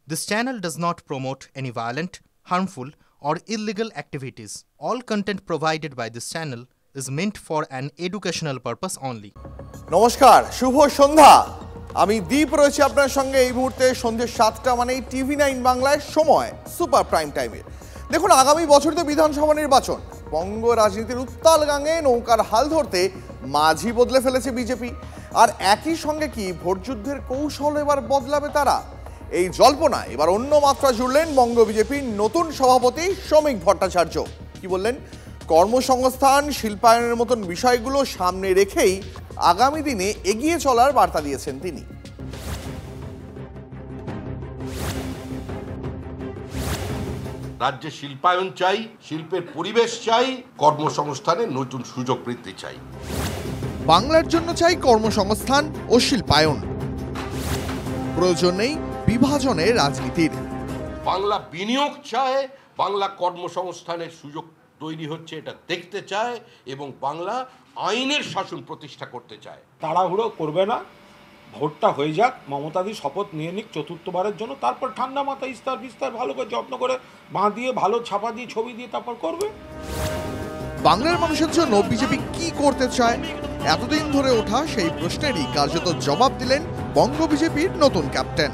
This channel does not promote any violent, harmful, or illegal activities. All content provided by this channel is meant for an educational purpose only. নমস্কার, শুভ সন্ধ্যা। আমি দীপ রয়েছি আপনার সঙ্গে এই মুহূর্তে সন্ধ্যে 7টা মানেই TV9 বাংলায় সময় সুপার প্রাইম টাইমের। দেখুন, আগামী বছর তো বিধানসভা নির্বাচন। বঙ্গ রাজনীতির উত্তাল গাঙে নৌকার হাল ধরতে মাঝি বদলে ফেলেছে বিজেপি। আর একই সঙ্গে কি ভোটযুদ্ধের কৌশল এবার বদলাবে তারা? এই জল্পনা এবার অন্য মাত্রা জুড়লেন বঙ্গ বিজেপির নতুন সভাপতি শ্রমিক ভট্টাচার্য। কি বললেন? কর্মসংস্থান, শিল্পায়নের মতন বিষয়গুলো সামনে রেখেই আগামী দিনে এগিয়ে চলার বার্তা দিয়েছেন তিনি। রাজ্যে শিল্পায়ন চাই, শিল্পের পরিবেশ চাই, কর্মসংস্থানের নতুন সুযোগ বৃদ্ধি চাই। বাংলার জন্য চাই কর্মসংস্থান ও শিল্পায়ন। প্রয়োজন নেই বিভাজনের রাজনীতির। বাংলা বিনিয়োগ চায়, বাংলা কর্মসংস্থানের সুযোগ তৈরি হচ্ছে এটা দেখতে চায়, এবং বাংলা আইনের শাসন প্রতিষ্ঠা করতে চায়। তাড়াহুড়ো করবে না, ভোটটা হয়ে যাক, মমতাদি শপথ নিয়ে নিক চতুর্থবারের জন্য, তারপর ঠান্ডা মাথায় ইস্তার বিস্তার ভালো করে যত্ন করে বাঁ দিয়ে ভালো ছাপা দিয়ে ছবি দিয়ে তারপর করবে। বাংলার মানুষের জন্য বিজেপি কি করতে চায়? এতদিন ধরে ওঠা সেই প্রশ্নেরই কার্যত জবাব দিলেন বঙ্গ বিজেপির নতুন ক্যাপ্টেন।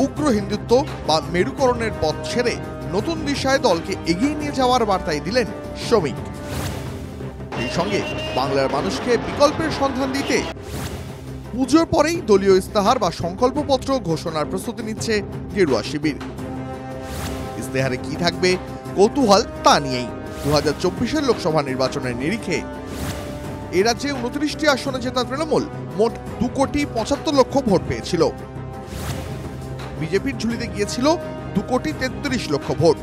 উগ্র হিন্দুত্ব বা মেরুকরণের পথ ছেড়ে নতুন দিশায় দলকে এগিয়ে নিয়ে যাওয়ার বার্তাই দিলেন শ্রমিক। এই সঙ্গে বাংলার মানুষকে বিকল্পের সন্ধান দিতে পুজোর পরেই দলীয় ইস্তাহার বা সংকল্পপত্র ঘোষণার প্রস্তুতি নিচ্ছে গেরুয়া শিবির। ইস্তেহারে কি থাকবে কৌতূহল তা নিয়েই 2024 লোকসভা নির্বাচনের নিরিখে এ রাজ্যে 29টি আসনে জেতা তৃণমূল মোট 2,75,00,000 ভোট পেয়েছিল। বিজেপির ঝুলিতে গিয়েছিল 2,33,00,000 ভোট,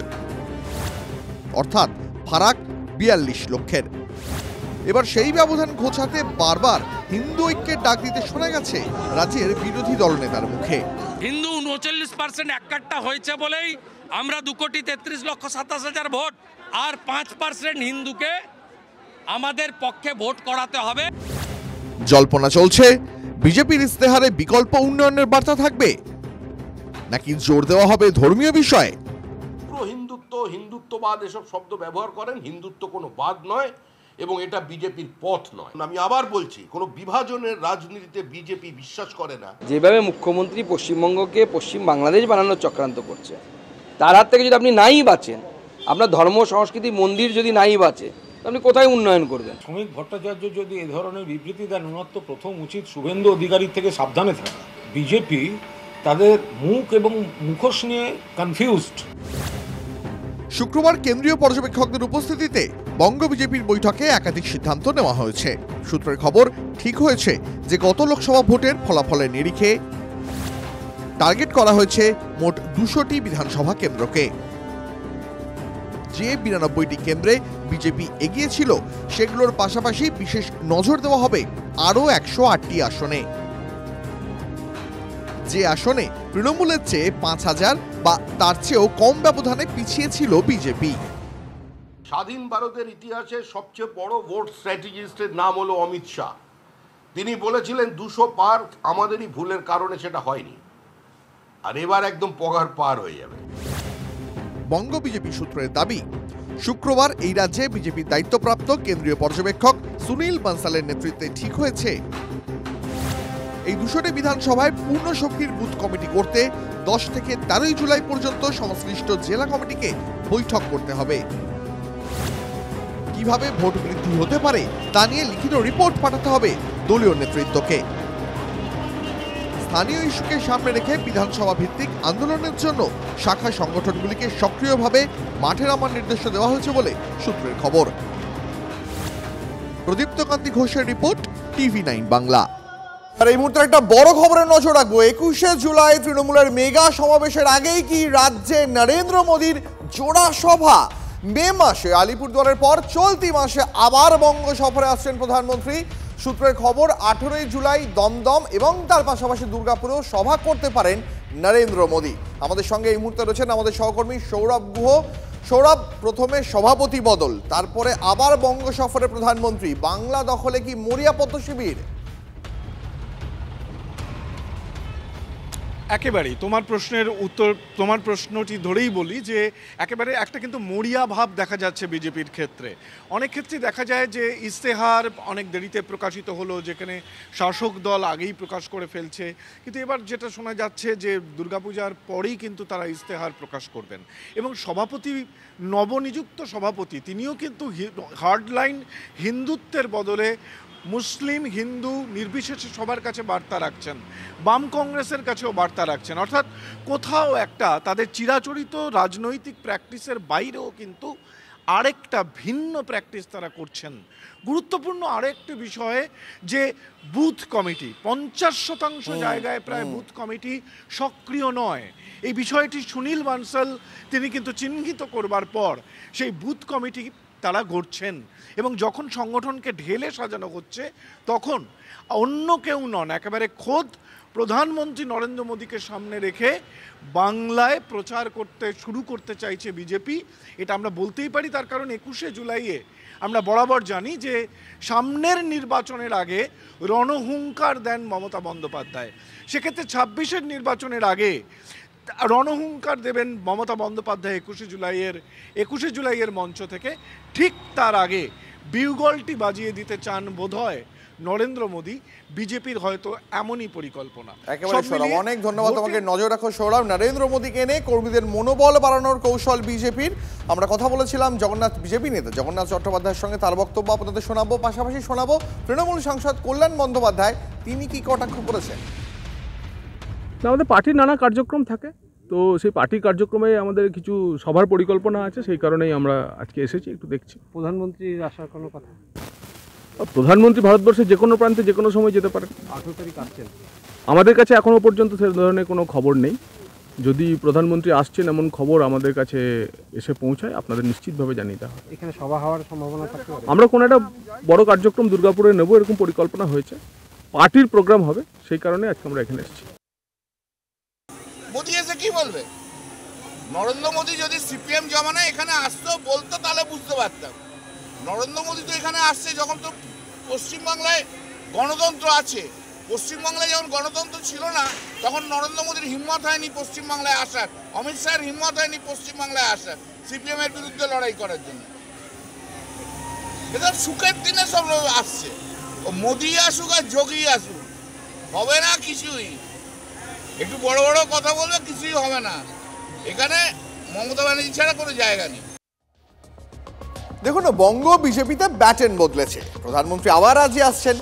অর্থাৎ ফারাক 42 লক্ষের। এবার সেই ব্যবধান ঘোচাতে বারবার হিন্দু ঐক্যের ডাক দিতে শোনা গেছে রাজ্যের বিরোধী দলনেতার মুখে। হিন্দু 39% এককাট্টা হয়েছে বলেই আমরা 2,33,27,000 ভোট আর 5% হিন্দুকে আমাদের পক্ষে ভোট করাতে হবে। জল্পনা চলছে বিজেপির ইস্তেহারে বিকল্প উন্নয়নের বার্তা থাকবে, নাকি জোর দেওয়া হবে ধর্মীয় বিষয়ে? হিন্দুত্ব, হিন্দুত্ববাদ এসব শব্দ ব্যবহার করেন। হিন্দুত্ব কোনো বাদ নয় এবং এটা বিজেপির পথ নয়। আমি আবার বলছি, কোনো বিভাজনের রাজনীতিতে বিজেপি বিশ্বাস করে না। যেভাবে মুখ্যমন্ত্রী পশ্চিমবঙ্গকে পশ্চিম বাংলাদেশ বানানোর চক্রান্ত করছে, তার হাত থেকে যদি আপনি নাই বাঁচেন, আপনার ধর্ম সংস্কৃতি মন্দির যদি নাই বাঁচে, আপনি কোথায় উন্নয়ন করবেন? শ্রমিক ভট্টাচার্য যদি এ ধরনের বিবৃতি দেন, ওনার তো প্রথম উচিত শুভেন্দু অধিকারীর থেকে সাবধানে থাকা। বিজেপি তাদের মুখ এবং মুখোশ নিয়ে কনফিউজড। শুক্রবার কেন্দ্রীয় পর্যবেক্ষকদের উপস্থিতিতে বঙ্গ বিজেপির বৈঠকে একাধিক সিদ্ধান্ত নেওয়া হয়েছে। সূত্রের খবর, ঠিক হয়েছে যে গত লোকসভা ভোটের ফলাফলের নিরিখে টার্গেট করা হয়েছে মোট 200টি বিধানসভা কেন্দ্রকে। যে 92টি কেন্দ্রে বিজেপি এগিয়ে ছিল, সেগুলোর পাশাপাশি বিশেষ নজর দেওয়া হবে আরও 108টি আসনে। যে আসনে তৃণমূলের চেয়ে 5,000 বা তার চেয়েও কম ব্যবধানে পিছিয়ে ছিল বিজেপি। স্বাধীন ভারতের ইতিহাসে সবচেয়ে বড় ভোট স্ট্র্যাটেজিস্টের নাম হলো অমিত শাহ। তিনি বলেছিলেন 200 পার, আমাদেরই ভুলের কারণে সেটা হয়নি, আর এবার একদম পগার পার হয়ে যাবে। বঙ্গ বিজেপি সূত্রের দাবি, শুক্রবার এই রাজ্যে বিজেপির দায়িত্বপ্রাপ্ত কেন্দ্রীয় পর্যবেক্ষক সুনীল বানসালের নেতৃত্বে ঠিক হয়েছে এই 200টি বিধানসভায় পূর্ণ শক্তির বুথ কমিটি করতে 10 থেকে 13 জুলাই পর্যন্ত সংশ্লিষ্ট জেলা কমিটিকে বৈঠক করতে হবে। কিভাবে ভোট বৃদ্ধি হতে পারে তা নিয়ে লিখিত রিপোর্ট পাঠাতে হবে দলীয় নেতৃত্বকে। স্থানীয় ইস্যুকে সামনে রেখে বিধানসভা ভিত্তিক আন্দোলনের জন্য শাখা সংগঠনগুলিকে সক্রিয়ভাবে মাঠে নামার নির্দেশ দেওয়া হয়েছে বলে সূত্রের খবর। প্রদীপ্ত কান্তি ঘোষের রিপোর্ট, TV9 বাংলা। আর এই মুহূর্তে একটা বড় খবরের নজর রাখবো। 21শে জুলাই তৃণমূলের মেগা সমাবেশের আগেই কি রাজ্যে নরেন্দ্র মোদীর জোড়া সভা? মে মাসে আলিপুরদুয়ারের পর চলতি মাসে আবার বঙ্গ সফরে আসছেন প্রধানমন্ত্রী। সূত্রের খবর, 18 জুলাই দমদম এবং তার পাশাপাশি দুর্গাপুরেও সভা করতে পারেন নরেন্দ্র মোদী। আমাদের সঙ্গে এই মুহূর্তে রয়েছেন আমাদের সহকর্মী সৌরভ গুহ। সৌরভ, প্রথমে সভাপতি বদল, তারপরে আবার বঙ্গ সফরে প্রধানমন্ত্রী, বাংলা দখলে কি মরিয়া পদ্ম শিবির? একেবারেই তোমার প্রশ্নের উত্তর, তোমার প্রশ্নটি ধরেই বলি যে একেবারে একটা কিন্তু মরিয়া ভাব দেখা যাচ্ছে বিজেপির ক্ষেত্রে। অনেক ক্ষেত্রে দেখা যায় যে ইশতেহার অনেক দেরিতে প্রকাশিত হলো, যেখানে শাসক দল আগেই প্রকাশ করে ফেলছে, কিন্তু এবার যেটা শোনা যাচ্ছে যে দুর্গাপূজার পরেই কিন্তু তারা ইশতেহার প্রকাশ করবেন। এবং সভাপতি, নবনিযুক্ত সভাপতি, তিনিও কিন্তু হার্ডলাইন হিন্দুত্বের বদলে মুসলিম হিন্দু নির্বিশেষে সবার কাছে বার্তা রাখছেন, বাম কংগ্রেসের কাছেও বার্তা রাখছেন। অর্থাৎ কোথাও একটা তাদের চিরাচরিত রাজনৈতিক প্র্যাকটিসের বাইরেও কিন্তু আরেকটা ভিন্ন প্র্যাকটিস তারা করছেন। গুরুত্বপূর্ণ আরেকটি বিষয়ে যে বুথ কমিটি, 50% জায়গায় প্রায় বুথ কমিটি সক্রিয় নয়, এই বিষয়টি সুনীল বানসাল তিনি কিন্তু চিহ্নিত করবার পর সেই বুথ কমিটি তারা গড়ছেন। এবং যখন সংগঠনকে ঢেলে সাজানো হচ্ছে তখন অন্য কেউ নন, একেবারে খোদ প্রধানমন্ত্রী নরেন্দ্র মোদীকে সামনে রেখে বাংলায় প্রচার শুরু করতে চাইছে বিজেপি। এটা আমরা বলতেই পারি, তার কারণ 21শে জুলাইয়ে আমরা বরাবর জানি যে সামনের নির্বাচনের আগে রণহুঙ্কার দেন মমতা বন্দ্যোপাধ্যায়। সেক্ষেত্রে 26-এর নির্বাচনের আগে রণহুঙ্কার দেবেন মমতা বন্দ্যোপাধ্যায় 21শে জুলাইয়ের মঞ্চ থেকে। ঠিক তার আগে বিউগলটি বাজিয়ে দিতে চান বোধহয় নরেন্দ্র মোদী। বিজেপির হয়তো এমনই পরিকল্পনা। একেবারে সৌরভ, অনেক ধন্যবাদ তোমাকে। নজর রাখো সৌরভ, নরেন্দ্র মোদীকে এনে কর্মীদের মনোবল বাড়ানোর কৌশল বিজেপির। আমরা কথা বলেছিলাম বিজেপি নেতা জগন্নাথ চট্টোপাধ্যায়ের সঙ্গে, তার বক্তব্য আপনাদের শোনাবো, পাশাপাশি শোনাবো তৃণমূল সাংসদ কল্যাণ বন্দ্যোপাধ্যায়, তিনি কি কটাক্ষ করেছেন। আমাদের পার্টির নানা কার্যক্রম থাকে, তো সেই পার্টির কার্যক্রমে আমাদের কিছু সভার পরিকল্পনা আছে, সেই কারণেই আমরা আজকে এসেছি, একটু দেখছি। প্রধানমন্ত্রীর আসার কোনো কথা? প্রধানমন্ত্রী ভারতবর্ষের যে কোনো প্রান্তে যে কোনো সময় যেতে পারেন। 18 তারিখ আসছেন? আমাদের কাছে এখনও পর্যন্ত সে ধরনের কোনো খবর নেই। যদি প্রধানমন্ত্রী আসছেন এমন খবর আমাদের কাছে এসে পৌঁছায়, আপনাদের নিশ্চিতভাবে জানিয়ে দেওয়া হবে। এখানে সভা হওয়ার সম্ভাবনা থাকতে পারে? আমরা কোনো একটা বড় কার্যক্রম দুর্গাপুরে নেব, এরকম পরিকল্পনা হয়েছে, পার্টির প্রোগ্রাম হবে, সেই কারণে আজকে আমরা এখানে এসেছি। মোদী এসে কি বলবে? নরেন্দ্র মোদী যদি সিপিএম জমানায় এখানে আসতো বলতো তাহলে বুঝতে পারতাম। নরেন্দ্র মোদী তো এখানে আসছে যখন তো পশ্চিমবাংলায় গণতন্ত্র আছে। পশ্চিমবাংলায় যখন গণতন্ত্র ছিল না তখন নরেন্দ্র মোদীর হিম্মত হয়নি পশ্চিমবাংলায় আসার, অমিত শাহের হিম্মত হয়নি পশ্চিমবাংলায় আসার সিপিএম এর বিরুদ্ধে লড়াই করার জন্য। এটা সুখের দিনে সব আসছে। ও মোদী আসুক আর যোগী আসুক, হবে না কিছুই। একটু বড় বড় কথা বলবে, কিছুই হবে না। এখানে মমতা ব্যানার্জি ছাড়া কোনো জায়গা নেই। দেখুন, বঙ্গ বিজেপিতে ব্যাটেন বদলেছে, প্রধানমন্ত্রী আবার আজই আসছেন।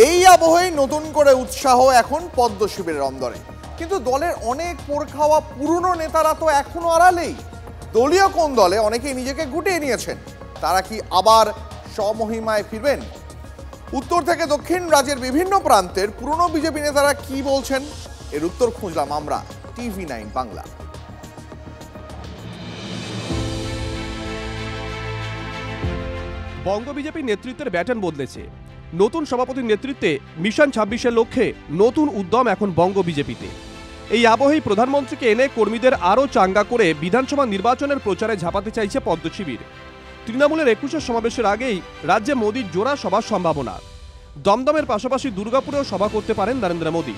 এই আবহে নতুন করে উৎসাহ এখন পদ্ম শিবিরের অন্দরে। কিন্তু দলের অনেক পোড়খাওয়া পুরনো নেতারা তো এখনো আড়ালেই। দলীয় কোন দলে অনেকেই নিজেকে গুটিয়ে নিয়েছেন, তারা কি আবার স্বমহিমায় ফিরবেন? উত্তর থেকে দক্ষিণ রাজ্যের বিভিন্ন প্রান্তের পুরনো বিজেপি নেতারা কি বলছেন, এর উত্তর খুঁজলাম আমরা TV9 বাংলা। বঙ্গ বিজেপির নেতৃত্বের ব্যাটন বদলেছে। নতুন সভাপতির নেতৃত্বে মিশন 26-এর লক্ষ্যে নতুন উদ্যম এখন বঙ্গ বিজেপিতে। এই আবহেই প্রধানমন্ত্রীকে এনে কর্মীদের আরও চাঙ্গা করে বিধানসভা নির্বাচনের প্রচারে ঝাঁপাতে চাইছে পদ্ম শিবির। তৃণমূলের 21 সমাবেশের আগেই রাজ্যে মোদীর জোড়া সভার সম্ভাবনা। দমদমের পাশাপাশি দুর্গাপুরেও সভা করতে পারেন নরেন্দ্র মোদী।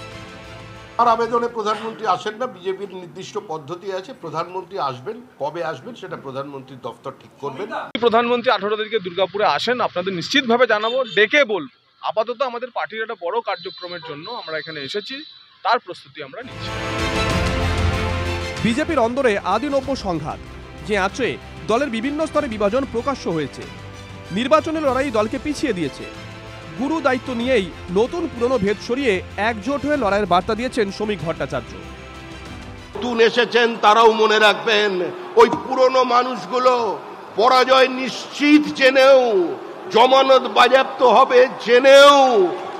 আর আবেদনে প্রধানমন্ত্রী আসেন না, বিজেপির নির্দিষ্ট পদ্ধতি আছে। প্রধানমন্ত্রী আসবেন, কবে আসবেন সেটা প্রধানমন্ত্রীর দফতর ঠিক করবেন। প্রধানমন্ত্রী 18 তারিখে দুর্গাপুরে আসেন, আপনাদের নিশ্চিতভাবে জানাবো, ডেকে বলবো। আপাতত আমাদের পার্টির একটা বড় কার্যক্রমের জন্য আমরা এখানে এসেছি, তার প্রস্তুতি আমরা নিচ্ছি। বিজেপির অন্দরে আদিনব্য সংঘাত, যে আঁচে দলের বিভিন্ন স্তরে বিভাজন প্রকাশ্য হয়েছে। নির্বাচনের লড়াই দলকে পিছিয়ে দিয়েছে। গুরু দায়িত্ব নিয়েই নতুন পুরনো ভেদ সরিয়ে একজোট হয়ে লড়াইয়ের বার্তা দিয়েছেন শ্রমিক ভট্টাচার্য। নতুন এসেছেন তারাও মনে রাখবেন, ওই পুরনো মানুষগুলো পরাজয় নিশ্চিত জেনেও, জমানত বাজেয়াপ্ত হবে জেনেও,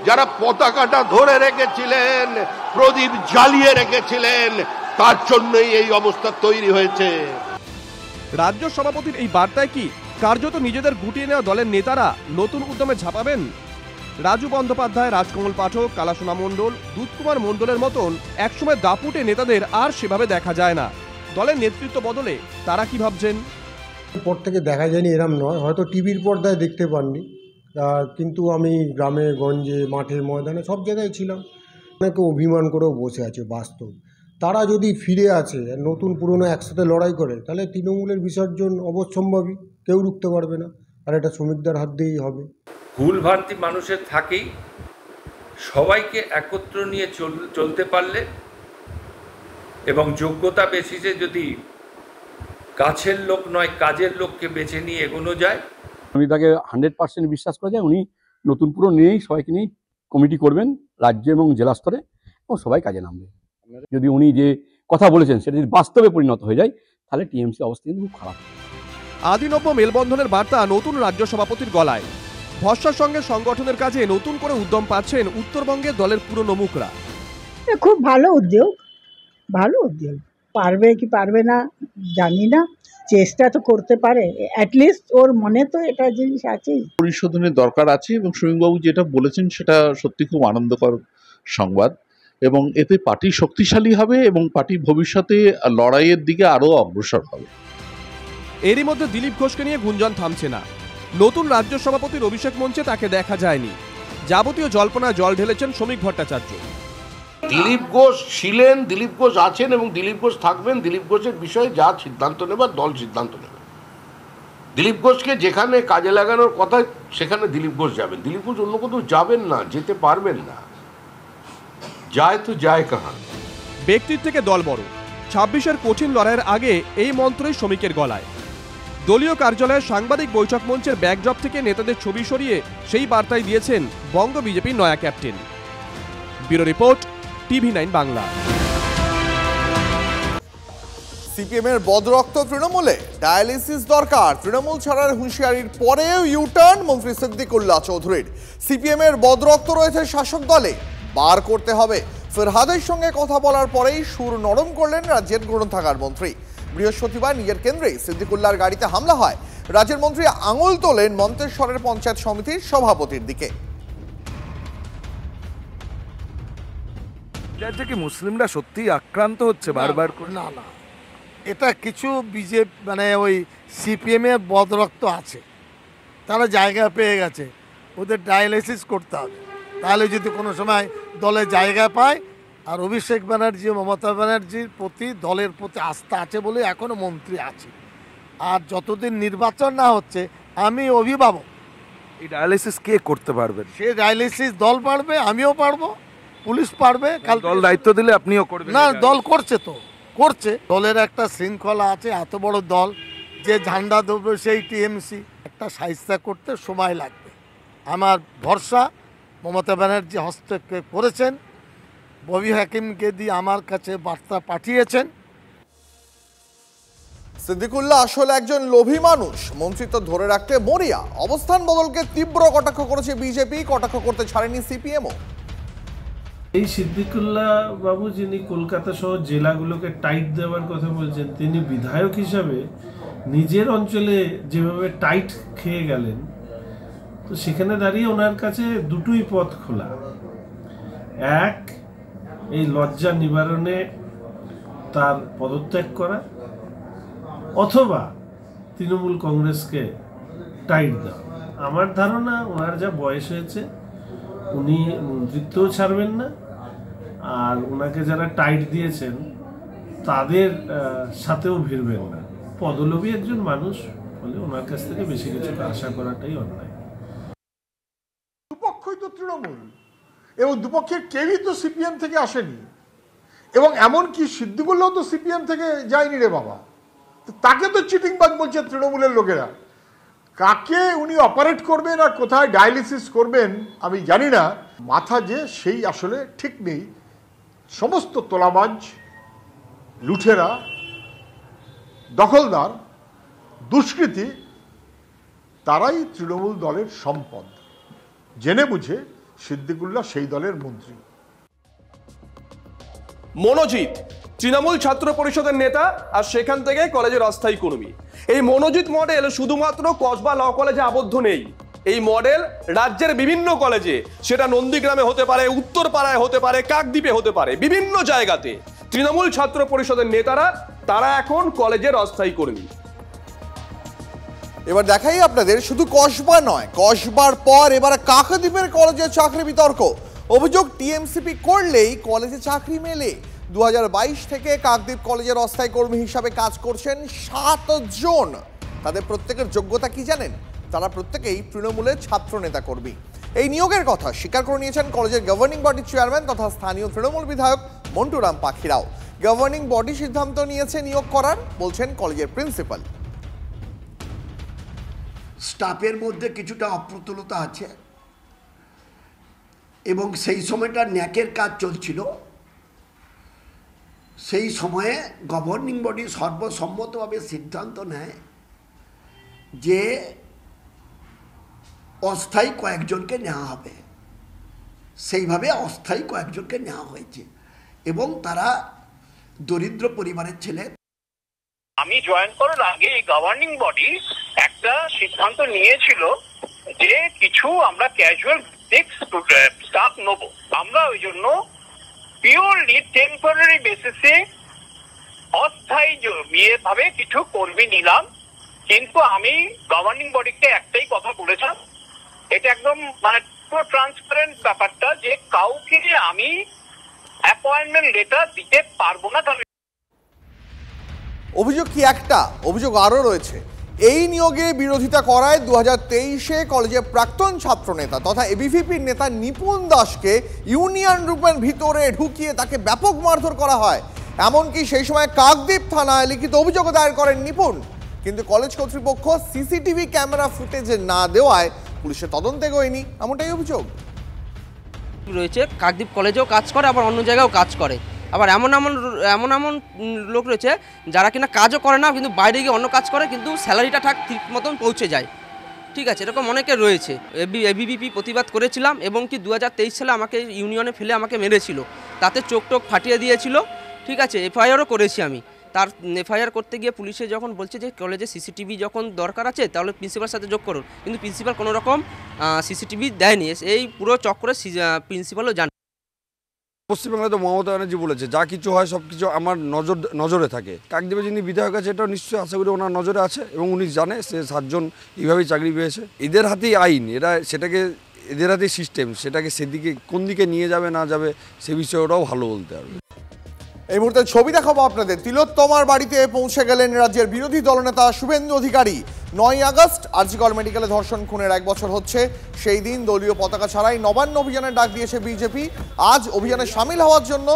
যারা পতাকাটা ধরে রেখেছিলেন, প্রদীপ জ্বালিয়ে রেখেছিলেন, তার জন্যই এই অবস্থা তৈরি হয়েছে। রাজ্য সভাপতির এই বার্তায় কি কার্যত নিজেদের গুটিয়ে নেওয়া দলের নেতারা নতুন উদ্যমে ঝাঁপাবেন? রাজু বন্দ্যোপাধ্যায়, রাজকমল পাঠক, কালাসোনা মণ্ডল, দুধকুমার মণ্ডলের মতন একসময় দাপুটে নেতাদের আর সেভাবে দেখা যায় না। দলের নেতৃত্ব বদলে তারা কি ভাবছেন? পর থেকে দেখা যায়নি এরম নয়, হয়তো টিভির পর্দায় দেখতে পাননি, কিন্তু আমি গ্রামে গঞ্জে মাঠে ময়দানে সব জায়গায় ছিলাম। অনেকে অভিমান করেও বসে আছে বাস্তব। তারা যদি ফিরে আসে নতুন পুরনো একসাথে লড়াই করে, তাহলে তৃণমূলের বিসর্জন অবশ্যম্ভাবী, কেউ রুখতে পারবে না, আর এটা শ্রমিকদের হাত দিয়েই হবে। ভুলভ্রান্তি মানুষের থাকেই, সবাইকে একত্র নিয়ে চলতে পারলে এবং যোগ্যতা বেসিসে যদি কাছের লোক নয় কাজের লোককে বেছে নিয়ে এগোনো যায়। আমি তাকে 100% বিশ্বাস করা যায়, উনি নতুন পুরো নিয়েই সবাইকে নিয়েই কমিটি করবেন রাজ্য এবং জেলা স্তরে এবং সবাই কাজে নামবে। যদি উনি যে কথা বলেছেন সেটা যদি বাস্তবে পরিণত হয়ে যায় তাহলে টিএমসি অবস্থা কিন্তু খুব খারাপ। আদিনব্য মেলবন্ধনের বার্তা নতুন রাজ্য সভাপতির গলায়। ভরসার সঙ্গে সংগঠনের কাজে নতুন করে উদ্যম পাচ্ছেন উত্তরবঙ্গের দলের পুরনো মুখরা। খুব ভালো উদ্যোগ, ভালো উদ্যোগ। পারবে কি পারবে না জানি না, চেষ্টা তো করতে পারে, অ্যাটলিস্ট ওর মনে তো এটা জিনিস আছেই। পরিশোধনের দরকার আছে এবং শ্রমিকবাবু যেটা বলেছেন সেটা সত্যি খুব আনন্দকর সংবাদ, এবং এতে পার্টি শক্তিশালী হবে এবং পার্টি ভবিষ্যতে লড়াইয়ের দিকে আরও অগ্রসর হবে। এরই মধ্যে দিলীপ ঘোষকে নিয়ে গুঞ্জন থামছে না। নতুন রাজ্য সভাপতির অভিষেক মঞ্চে তাকে দেখা যায়নি। যাবতীয় জল্পনায় জল ঢেলেছেন শ্রমিক ভট্টাচার্য। দিলীপ ঘোষ ছিলেন, দিলীপ ঘোষ আছেন এবং দিলীপ ঘোষ থাকবেন। দিলীপ ঘোষের বিষয়ে যা সিদ্ধান্ত নেবার দল সিদ্ধান্ত নেবে। দিলীপ ঘোষকে যেখানে কাজে লাগানোর কথা সেখানে দিলীপ ঘোষ যাবেন। দিলীপ ঘোষ অন্য কোথাও যাবেন না, যেতে পারবেন না। যায় তো যায় কাহা। ব্যক্তির থেকে দল বড়। 26-এর কঠিন লড়াইয়ের আগে এই মন্ত্রই শ্রমিকের গলায়। দলীয় কার্যালয়ের সাংবাদিক বৈঠক মঞ্চের ব্যাকড্রপ থেকে নেতাদের ছবি সরিয়ে সেই বার্তাই দিয়েছেন বঙ্গ বিজেপির নয়া captain. Bureau report, TV9 Bangla. সিপিএমের বদরক্ত তৃণমূলে, ডায়ালিসিস দরকার। তৃণমূল ছাড়ার হুঁশিয়ারির পরেও ইউটার্ন মন্ত্রী সিদ্দিকুল্লাহ চৌধুরীর। সিপিএমের বদরক্ত রয়েছে শাসক দলে, বার করতে হবে। ফিরহাদের সঙ্গে কথা বলার পরেই সুর নরম করলেন রাজ্যের গ্রন্থাগার মন্ত্রী। বৃহস্পতিবার নিজের কেন্দ্রে সিদ্দিকুল্লাহর গাড়িতে হামলা হয়। রাজ্যের মন্ত্রী আঙুল তোলেন মন্তেশ্বরের পঞ্চায়েত সমিতির সভাপতির দিকে। কি মুসলিমরা সত্যি আক্রান্ত হচ্ছে বারবার করে? না না, এটা কিছু বিজেপি মানে ওই সিপিএমের বদরক্ত আছে, তারা জায়গা পেয়ে গেছে, ওদের ডায়ালিসিস করতে হবে। তাহলে যদি কোনো সময় দলে জায়গা পায়, আর অভিষেক ব্যানার্জি মমতা ব্যানার্জির প্রতি দলের প্রতি আস্থা আছে বলে এখনও মন্ত্রী আছে। আর যতদিন নির্বাচন না হচ্ছে আমি অভিভাবক। এই ডায়ালিসিস কে করতে পারবেন? সে ডায়ালিসিস দল পারবে, আমিও পারবো, পুলিশ পারবে। কাল দল দায়িত্ব দিলে আপনিও করবেন? না, দল করছে তো, করছে। দলের একটা শৃঙ্খলা আছে, এত বড় দল, যে ঝান্ডা দেবে সেই টিএমসি, একটা সাহিত্যা করতে সময় লাগবে। আমার ভরসা মমতা ব্যানার্জি হস্তক্ষেপ করেছেন, ববি হাকিমকে দিয়ে আমার কাছে বার্তা পাঠিয়েছেন। সিদ্দিকুল্লাহ আসলে একজন লোভী মানুষ, মন্ত্রিত্ব ধরে রাখতে মরিয়া। অবস্থান বদলকে তীব্র কটাক্ষ করেছে বিজেপি, কটাক্ষ করতে ছাড়েনি সিপিএমও। এই সিদ্দিকুল্লাহ বাবু যিনি কলকাতা সহ জেলাগুলোকে টাইট দেওয়ার কথা বলছেন, তিনি বিধায়ক হিসাবে নিজের অঞ্চলে যেভাবে টাইট খেয়ে গেলেন, তো সেখানে দাঁড়িয়ে ওনার কাছে দুটোই পথ খোলা। এক, এই লজ্জা নিবারণে তার পদত্যাগ করা, অথবা তৃণমূল কংগ্রেসকে টাইট দেওয়া। আমার ধারণা ওনার যা বয়স হয়েছে, উনি মন্ত্রিত্বও ছাড়বেন না, আর ওনাকে যারা টাইট দিয়েছেন তাদের সাথেও ভিড়বেন না। পদলোভী একজন মানুষ বলে ওনার কাছ থেকে বেশি কিছু আশা করাটাই অন্যায়। দুপক্ষই তো তৃণমূল, এবং দুপক্ষের কেউই তো সিপিএম থেকে আসেনি, এবং এমনকি সিদ্দিকুল্লাহ তো সিপিএম থেকে যায়নি রে বাবা। তাকে তো চিটিংবাজ বলছে তৃণমূলের লোকেরা। কাকে উনি অপারেট করবেন আর কোথায় ডায়ালিসিস করবেন আমি জানি না। মাথা যে সেই আসলে ঠিক নেই। সমস্ত তোলাবাজ, লুঠেরা, দখলদার, দুষ্কৃতী, তারাই তৃণমূল দলের সম্পদ। জেনে বুঝে সিদ্দিকুল্লাহ সেই দলের মন্ত্রী। মনোজিৎ তৃণমূল ছাত্র পরিষদের নেতা, আর সেখান থেকে কলেজের অস্থায়ী কর্মী। এই মনোজিৎ মডেল শুধুমাত্র কসবা ল কলেজে আবদ্ধ নেই। এই মডেল রাজ্যের বিভিন্ন কলেজে, সেটা নন্দীগ্রামে হতে পারে, উত্তরপাড়ায় হতে পারে, কাকদ্বীপে হতে পারে, বিভিন্ন জায়গাতে তৃণমূল ছাত্র পরিষদের নেতারা তারা এখন কলেজের অস্থায়ী কর্মী। এবার দেখাই আপনাদের, শুধু কসবা নয়, কসবার পর এবার কাকদ্বীপের কলেজে চাকরি বিতর্ক। অভিযোগ টিএমসিপি করলেই কলেজে চাকরি মেলে। 2022 থেকে কাকদ্বীপ কলেজের অস্থায়ী কর্মী হিসাবে কাজ করছেন 7 জন। তাদের প্রত্যেকের যোগ্যতা কি জানেন? তারা প্রত্যেকেই তৃণমূলের ছাত্র নেতা কর্মী। এই নিয়োগের কথা স্বীকার করে নিয়েছেন কলেজের গভর্নিং বডির চেয়ারম্যান তথা স্থানীয় তৃণমূল বিধায়ক মন্টুরাম পাখিরাও। গভর্নিং বডি সিদ্ধান্ত নিয়েছে নিয়োগ করার, বলছেন কলেজের প্রিন্সিপাল। স্টাফের মধ্যে কিছুটা অপ্রতুলতা আছে এবং সেই সময়টা ন্যাকের কাজ চলছিল। সেই সময়ে গভর্নিং বডি সর্বসম্মতভাবে সিদ্ধান্ত নেয় যে অস্থায়ী কয়েকজনকে নেওয়া হবে। সেইভাবে অস্থায়ী কয়েকজনকে নেওয়া হয়েছে এবং তারা দরিদ্র পরিবারের ছেলে। আমি জয়েন করার আগে এই গভর্নিং বডি একটা সিদ্ধান্ত নিয়েছিল যে কিছু আমরা ক্যাজুয়াল স্টাফ নেব। আমরা ওই জন্য পিওরলি টেম্পোরারি বেসিসে অস্থায়ী ভাবে কিছু কর্মী নিলাম। কিন্তু আমি গভর্নিং বডিকে একটাই কথা বলেছিলাম, এটা একদম মানে পুরো ট্রান্সপারেন্ট ব্যাপারটা, যে কাউকে আমি অ্যাপয়েন্টমেন্ট লেটার দিতে পারবো না। অভিযোগ কি একটা, অভিযোগ আরও রয়েছে। এই নিয়োগে বিরোধিতা করায় 2023-এ কলেজের প্রাক্তন ছাত্রনেতা তথা এবিভিপির নেতা নিপুণ দাসকে ইউনিয়ন রুমের ভিতরে ঢুকিয়ে তাকে ব্যাপক মারধর করা হয়। এমনকি সেই সময় কাকদ্বীপ থানায় লিখিত অভিযোগ দায়ের করেন নিপুণ। কিন্তু কলেজ কর্তৃপক্ষ সিসিটিভি ক্যামেরা ফুটেজ না দেওয়ায় পুলিশের তদন্তে এগোয়নি, এমনটাই অভিযোগ রয়েছে। কাকদ্বীপ কলেজেও কাজ করে, আবার অন্য জায়গায়ও কাজ করে। আবার এমন লোক রয়েছে যারা কিনা কাজও করে না, কিন্তু বাইরে গিয়ে অন্য কাজ করে, কিন্তু স্যালারিটা ঠিক মতন পৌঁছে যায়। ঠিক আছে, এরকম অনেকে রয়েছে। এবিভিপি প্রতিবাদ করেছিলাম এবং কি 2023 সালে আমাকে ইউনিয়নে ফেলে আমাকে মেরেছিল, তাতে চোখ টোক ফাটিয়ে দিয়েছিল। ঠিক আছে, এফআইআরও করেছি আমি। তার এফআইআর করতে গিয়ে পুলিশে যখন বলছে যে কলেজে সিসিটিভি যখন দরকার আছে তাহলে প্রিন্সিপালের সাথে যোগ করুন, কিন্তু প্রিন্সিপাল কোনো রকম সিসিটিভি দেয়নি। এই পুরো চক্করে প্রিন্সিপালও জানে। পশ্চিমবাংলায় তো মমতা ব্যানার্জি বলেছে যা কিছু হয় সব কিছু আমার নজরে থাকে। কাকদ্বীপে যিনি বিধায়ক আছে এটাও নিশ্চয়ই আশা করি ওনার নজরে আছে এবং উনি জানে সে 7 জন এইভাবেই চাকরি পেয়েছে। এদের হাতেই আইন, এরা সেটাকে এদের হাতেই সিস্টেম, সেটাকে সেদিকে কোন দিকে নিয়ে যাবে না যাবে সে বিষয়ে ওরাও ভালো বলতে পারবে। এই মুহূর্তে ছবি দেখাবো আপনাদের। তিলোত্তমার বাড়িতে পৌঁছে গেলেন রাজ্যের বিরোধী দলনেতা শুভেন্দু অধিকারী। 9 আগস্ট আরজিকর মেডিকেলে ধর্ষণ খুনের 1 বছর হচ্ছে। সেই দিন দলীয় পতাকা ছাড়াই নবান্ন অভিযানের ডাক দিয়েছে বিজেপি। আজ অভিযানে সামিল হওয়ার জন্য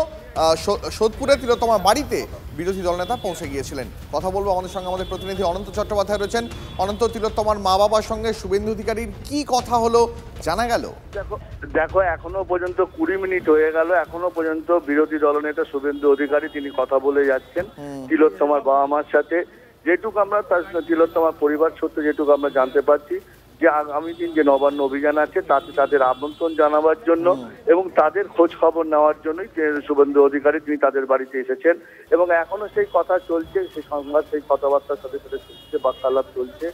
সোদপুরে তিলোত্তমার বাড়িতে বিরোধী দলনেতা পৌঁছে গিয়েছিলেন। কথা বলবো আমাদের সঙ্গে আমাদের প্রতিনিধি অনন্ত চট্টোপাধ্যায় রয়েছেন। অনন্ত, তিলোত্তমার মা বাবার সঙ্গে শুভেন্দু অধিকারীর কি কথা হলো জানা গেল? দেখো এখনো পর্যন্ত 20 মিনিট হয়ে গেল, এখনো পর্যন্ত বিরোধী দলনেতা শুভেন্দু অধিকারী তিনি কথা বলে যাচ্ছেন তিলোত্তমার বাবা মার সাথে। যেটুকু আমরা তিলোত্তমার পরিবার সূত্রে যেটুকু আমরা জানতে পারছি যে আগামী দিন যে নবান্ন অভিযান আছে তাতে তাদের আমন্ত্রণ জানাবার জন্য এবং তাদের খোঁজ খবর নেওয়ার জন্যই শুভেন্দু অধিকারী তিনি তাদের বাড়িতে এসেছেন এবং এখনো সেই কথা চলছে, সেই সংবাদ সেই কথাবার্তার সাথে সাথে চলছে, বার্তালাপ চলছে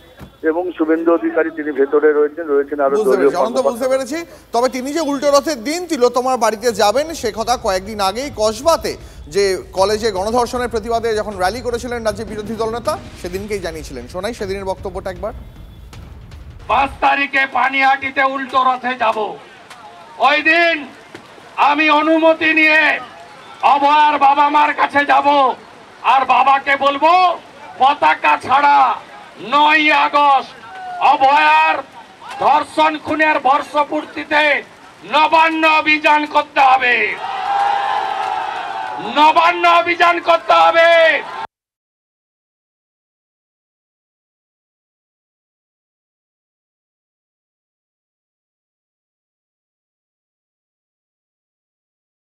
এবং শুভেন্দু অধিকারী তিনি ভেতরে রয়েছেন আরো দলীয়। বুঝতে পেরেছি। তবে তিনি যে উল্টো রথের দিন তিলোত্তমার বাড়িতে যাবেন সে কথা কয়েকদিন আগেই কসবাতে যে কলেজে গণধর্ষণের প্রতিবাদে যখন র্যালি করেছিলেন রাজ্যের বিরোধী দলনেতা সেদিনকেই জানিয়েছিলেন। শোনাই সেদিনের বক্তব্যটা একবার। 5 তারিখে পানিহাটিতে উল্টো রথে যাব। ওই দিন আমি অনুমতি নিয়ে অভয়ার বাবা মার কাছে যাব আর বাবাকে বলবো পতাকা ছাড়া 9 আগস্ট অভয়ার ধর্ষণ খুনের বর্ষপূর্তিতে নবান্ন অভিযান করতে হবে, নবান্ন অভিযান করতে হবে।